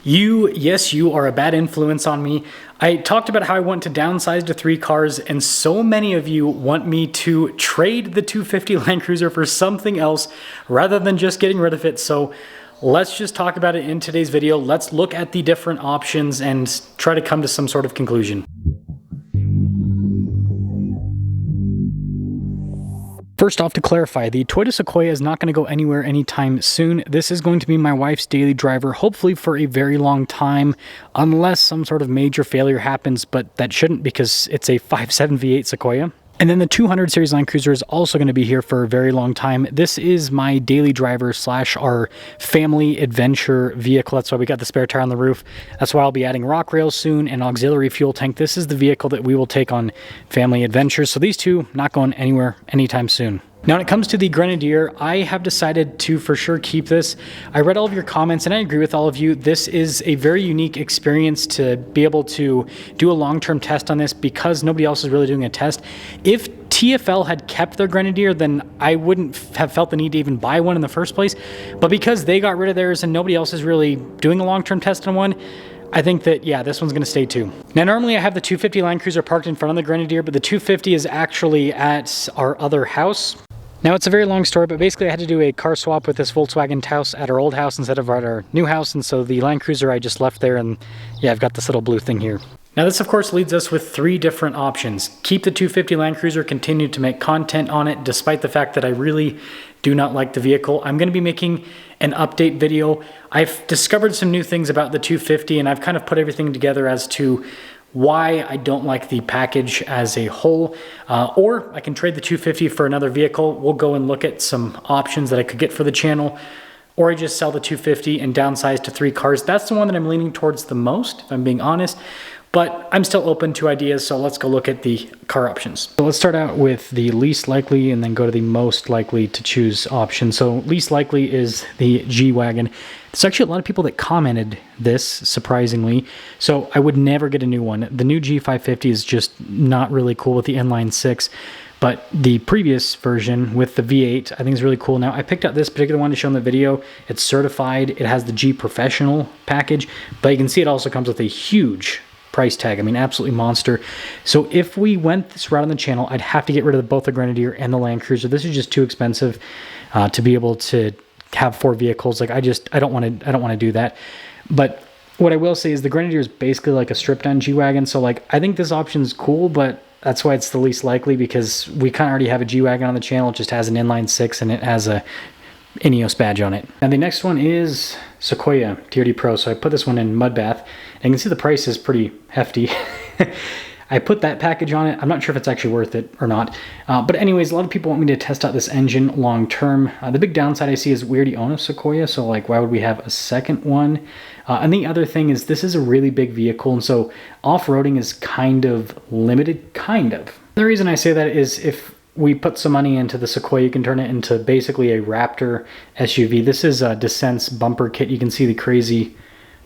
Yes, you are a bad influence on me. I talked about how I want to downsize to 3 cars, and so many of you want me to trade the 250 Land Cruiser for something else rather than just getting rid of it. So let's just talk about it in today's video. Let's look at the different options and try to come to some sort of conclusion. First off, to clarify, the Toyota Sequoia is not going to go anywhere anytime soon. This is going to be my wife's daily driver, hopefully for a very long time, unless some sort of major failure happens, but that shouldn't because it's a 5.7 V8 Sequoia. And then the 200 series Land Cruiser is also going to be here for a very long time. This is my daily driver / our family adventure vehicle. That's why we got the spare tire on the roof. That's why I'll be adding rock rails soon and auxiliary fuel tank. This is the vehicle that we will take on family adventures. So these two not going anywhere anytime soon. Now, when it comes to the Grenadier, I have decided to for sure keep this. I read all of your comments and I agree with all of you. This is a very unique experience to be able to do a long-term test on this because nobody else is really doing a test. If TFL had kept their Grenadier, then I wouldn't have felt the need to even buy one in the first place. But because they got rid of theirs and nobody else is really doing a long-term test on one, I think that, yeah, this one's going to stay too. Now, normally I have the 250 Land Cruiser parked in front of the Grenadier, but the 250 is actually at our other house. Now, it's a very long story, but basically I had to do a car swap with this Volkswagen Taos at our old house instead of at our new house, and so the Land Cruiser I just left there, and yeah, I've got this little blue thing here. Now, this of course leads us with 3 different options. Keep the 250 Land Cruiser, continue to make content on it, despite the fact that I really do not like the vehicle. I'm going to be making an update video. I've discovered some new things about the 250, and I've kind of put everything together as to why I don't like the package as a whole, or I can trade the 250 for another vehicle. We'll go and look at some options that I could get for the channel, or I just sell the 250 and downsize to 3 cars. That's the one that I'm leaning towards the most, if I'm being honest, but I'm still open to ideas, so let's go look at the car options. So let's start out with the least likely and then go to the most likely to choose option. So least likely is the G-Wagon. There's actually a lot of people that commented this, surprisingly, so I would never get a new one. The new G550 is just not really cool with the inline 6, but the previous version with the V8 I think is really cool. Now, I picked up this particular one to show in the video. It's certified. It has the G Professional package, but you can see it also comes with a huge price tag. I mean, absolutely monster. So if we went this route on the channel, I'd have to get rid of both the Grenadier and the Land Cruiser. This is just too expensive to be able to have 4 vehicles. Like, I don't want to do that. But what I will say is the Grenadier is basically like a stripped down G-Wagon. So like, I think this option is cool, but that's why it's the least likely, because we kind of already have a G-Wagon on the channel. It just has an inline 6 and it has a Ineos badge on it. And the next one is Sequoia TRD Pro. So I put this one in Mudbath, and you can see the price is pretty hefty. I put that package on it. I'm not sure if it's actually worth it or not. But anyways, a lot of people want me to test out this engine long term. The big downside I see is we already own a Sequoia, so like, why would we have a second one? And the other thing is this is a really big vehicle, and so off-roading is kind of limited, kind of. The reason I say that is if we put some money into the Sequoia, you can turn it into basically a Raptor SUV. This is a Descent's bumper kit. You can see the crazy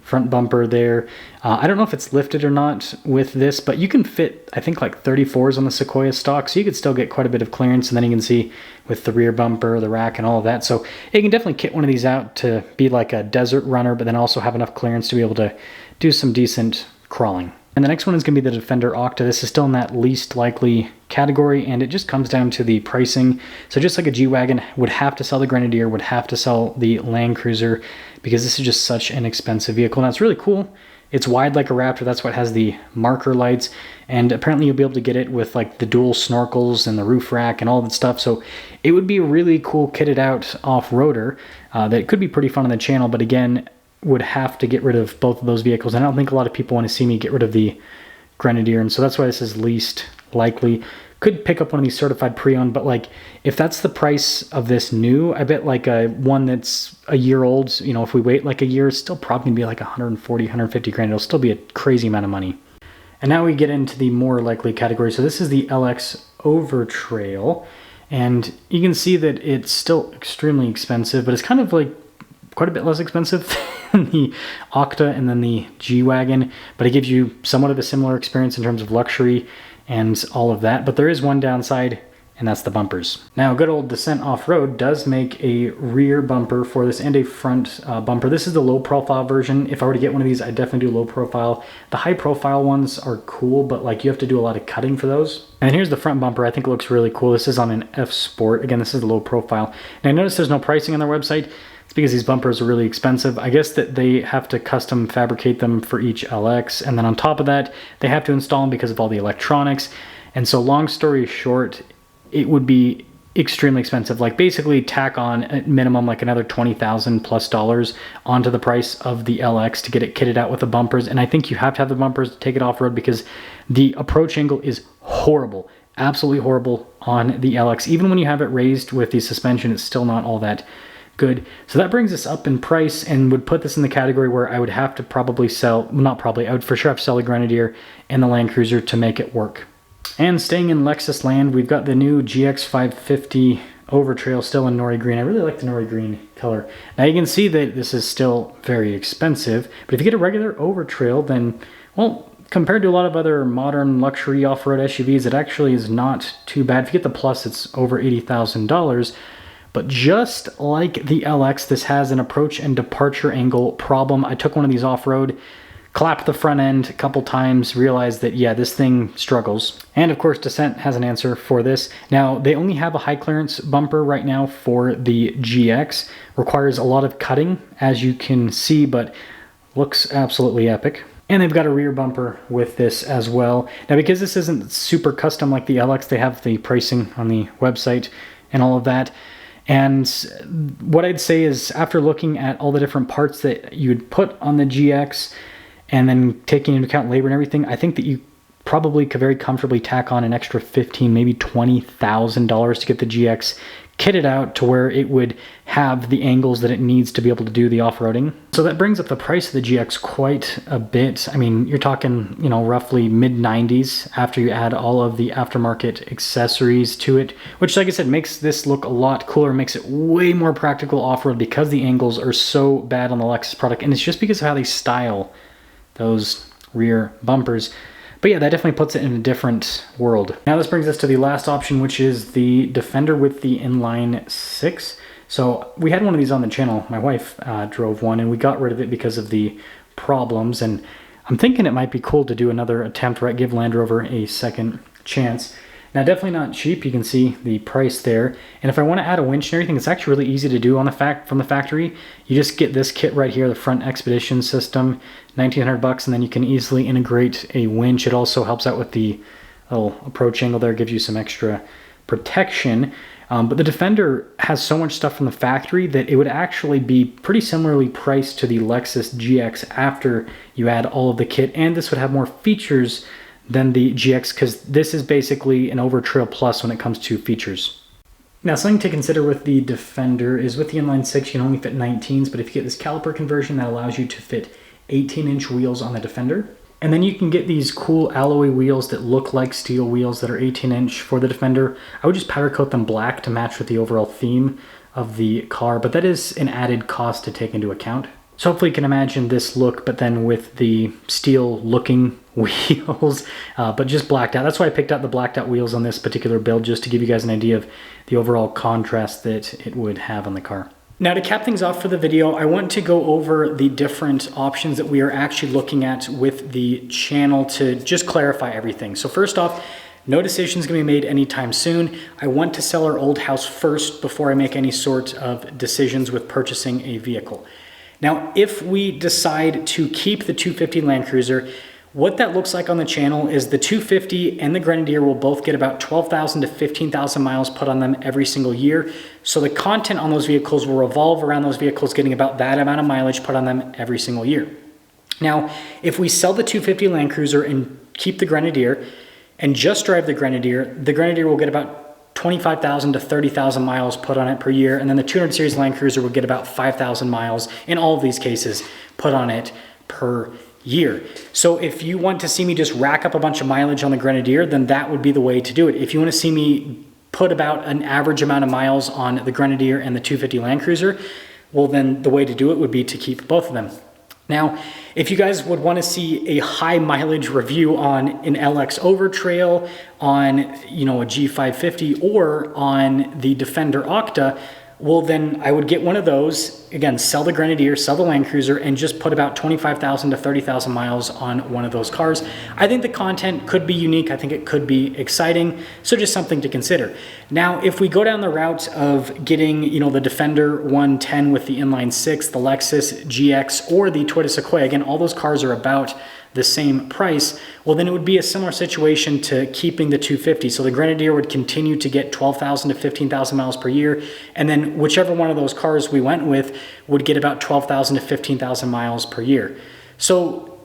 front bumper there. I don't know if it's lifted or not with this, but you can fit, I think, like 34s on the Sequoia stock, so you could still get quite a bit of clearance. And then you can see with the rear bumper, the rack, and all of that. So you can definitely kit one of these out to be like a desert runner, but then also have enough clearance to be able to do some decent crawling. And the next one is going to be the Defender Octa. This is still in that least likely category, and it just comes down to the pricing. So just like a G-Wagon, would have to sell the Grenadier, would have to sell the Land Cruiser, because this is just such an expensive vehicle. Now, it's really cool. It's wide like a Raptor. That's what has the marker lights, and apparently you'll be able to get it with like the dual snorkels and the roof rack and all that stuff. So it would be a really cool kitted out off-roader that could be pretty fun on the channel, but again, would have to get rid of both of those vehicles. And I don't think a lot of people want to see me get rid of the Grenadier, and so that's why this is least likely. Could pick up one of these certified pre-owned, but like, if that's the price of this new, I bet like a one that's a year old, you know, if we wait like a year, it's still probably gonna be like 140, 150 grand. It'll still be a crazy amount of money. And now we get into the more likely category. So this is the LX Overtrail, and you can see that it's still extremely expensive, but it's kind of like quite a bit less expensive than the Octa and then the G-Wagon, but it gives you somewhat of a similar experience in terms of luxury and all of that. But there is one downside, and that's the bumpers. Now, good old Descent Off-Road does make a rear bumper for this and a front bumper. This is the low profile version. If I were to get one of these, I'd definitely do low profile. The high profile ones are cool, but like you have to do a lot of cutting for those. And here's the front bumper. I think it looks really cool. This is on an F Sport. Again, this is the low profile. And I noticed there's no pricing on their website. It's because these bumpers are really expensive. I guess that they have to custom fabricate them for each LX. And then on top of that, they have to install them because of all the electronics. And so long story short, it would be extremely expensive. Like basically tack on at minimum like another $20,000 plus onto the price of the LX to get it kitted out with the bumpers. And I think you have to have the bumpers to take it off-road because the approach angle is horrible, absolutely horrible on the LX. Even when you have it raised with the suspension, it's still not all that good. So that brings us up in price and would put this in the category where I would have to probably sell, not probably, I would for sure have to sell the Grenadier and the Land Cruiser to make it work. And staying in Lexus land, we've got the new GX 550 Overtrail still in Nori Green. I really like the Nori Green color. Now you can see that this is still very expensive, but if you get a regular Overtrail, then, well, compared to a lot of other modern luxury off-road SUVs, it actually is not too bad. If you get the Plus, it's over $80,000. But just like the LX, this has an approach and departure angle problem. I took one of these off-road, clapped the front end a couple times, realized that, yeah, this thing struggles. And of course, Descent has an answer for this. Now, they only have a high clearance bumper right now for the GX. Requires a lot of cutting, as you can see, but looks absolutely epic. And they've got a rear bumper with this as well. Now, because this isn't super custom like the LX, they have the pricing on the website and all of that. And what I'd say is, after looking at all the different parts that you would put on the GX, and then taking into account labor and everything, I think that you probably could very comfortably tack on an extra $15,000, maybe $20,000 to get the GX kitted out to where it would have the angles that it needs to be able to do the off-roading. So that brings up the price of the GX quite a bit. I mean, you're talking, you know, roughly mid-90s after you add all of the aftermarket accessories to it, which, like I said, makes this look a lot cooler, makes it way more practical off-road because the angles are so bad on the Lexus product, and it's just because of how they style those rear bumpers. But yeah, that definitely puts it in a different world. Now this brings us to the last option, which is the Defender with the inline 6. So we had one of these on the channel. My wife drove one, and we got rid of it because of the problems. And I'm thinking it might be cool to do another attempt, right? Give Land Rover a second chance. Now, definitely not cheap. You can see the price there. And if I want to add a winch and everything, it's actually really easy to do on from the factory. You just get this kit right here, the front Expedition system, $1,900, and then you can easily integrate a winch. It also helps out with the little approach angle there, gives you some extra protection. But the Defender has so much stuff from the factory that it would actually be pretty similarly priced to the Lexus GX after you add all of the kit. And this would have more features than the GX, because this is basically an Overtrail Plus when it comes to features. Now, something to consider with the Defender is with the inline 6, you can only fit 19s, but if you get this caliper conversion, that allows you to fit 18-inch wheels on the Defender. And then you can get these cool alloy wheels that look like steel wheels that are 18-inch for the Defender. I would just powder coat them black to match with the overall theme of the car, but that is an added cost to take into account. So hopefully you can imagine this look, but then with the steel-looking wheels, but just blacked out. That's why I picked out the blacked out wheels on this particular build, just to give you guys an idea of the overall contrast that it would have on the car. Now, to cap things off for the video, I want to go over the different options that we are actually looking at with the channel to just clarify everything. So first off, no decision's gonna be made anytime soon. I want to sell our old house first before I make any sort of decisions with purchasing a vehicle. Now, if we decide to keep the 250 Land Cruiser, what that looks like on the channel is the 250 and the Grenadier will both get about 12,000 to 15,000 miles put on them every single year. So the content on those vehicles will revolve around those vehicles getting about that amount of mileage put on them every single year. Now, if we sell the 250 Land Cruiser and keep the Grenadier and just drive the Grenadier will get about 25,000 to 30,000 miles put on it per year, and then the 200 Series Land Cruiser would get about 5,000 miles in all of these cases put on it per year. So if you want to see me just rack up a bunch of mileage on the Grenadier, then that would be the way to do it. If you want to see me put about an average amount of miles on the Grenadier and the 250 Land Cruiser, well then the way to do it would be to keep both of them. Now, if you guys would want to see a high mileage review on an LX Overtrail, on, you know, a G550, or on the Defender Octa, well, then I would get one of those, again, sell the Grenadier, sell the Land Cruiser, and just put about 25,000 to 30,000 miles on one of those cars. I think the content could be unique. I think it could be exciting. So just something to consider. Now, if we go down the route of getting, you know, the Defender 110 with the inline six, the Lexus GX, or the Toyota Sequoia, again, all those cars are about the same price, well, then it would be a similar situation to keeping the 250. So the Grenadier would continue to get 12,000 to 15,000 miles per year. And then whichever one of those cars we went with would get about 12,000 to 15,000 miles per year. So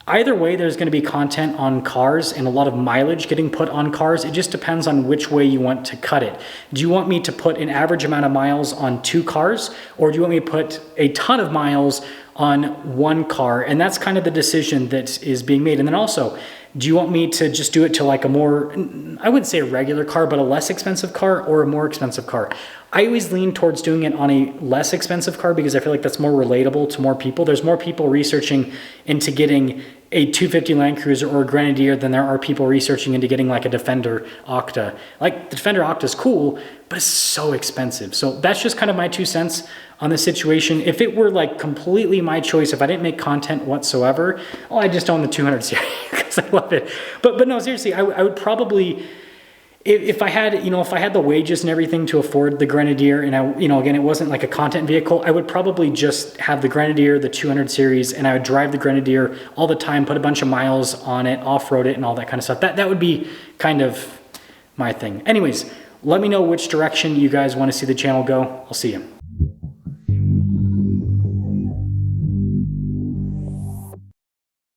either way, there's going to be content on cars and a lot of mileage getting put on cars. It just depends on which way you want to cut it. Do you want me to put an average amount of miles on two cars, or do you want me to put a ton of miles on one car? And that's kind of the decision that is being made. And then also, do you want me to just do it to like a more, I wouldn't say a regular car, but a less expensive car, or a more expensive car? I always lean towards doing it on a less expensive car because I feel like that's more relatable to more people. There's more people researching into getting a 250 Land Cruiser or a Grenadier than there are people researching into getting like a Defender Octa. Like the Defender Octa is cool, but it's so expensive. So that's just kind of my 2 cents on the situation. If it were like completely my choice, if I didn't make content whatsoever, well, I just own the 200 series because I love it. But no, seriously, I would probably, if I had, you know, if I had the wages and everything to afford the Grenadier, and I, you know, again, it wasn't like a content vehicle, I would probably just have the Grenadier, the 200 series, and I would drive the Grenadier all the time, put a bunch of miles on it, off-road it, and all that kind of stuff. That would be kind of my thing. Anyways, let me know which direction you guys want to see the channel go. I'll see you.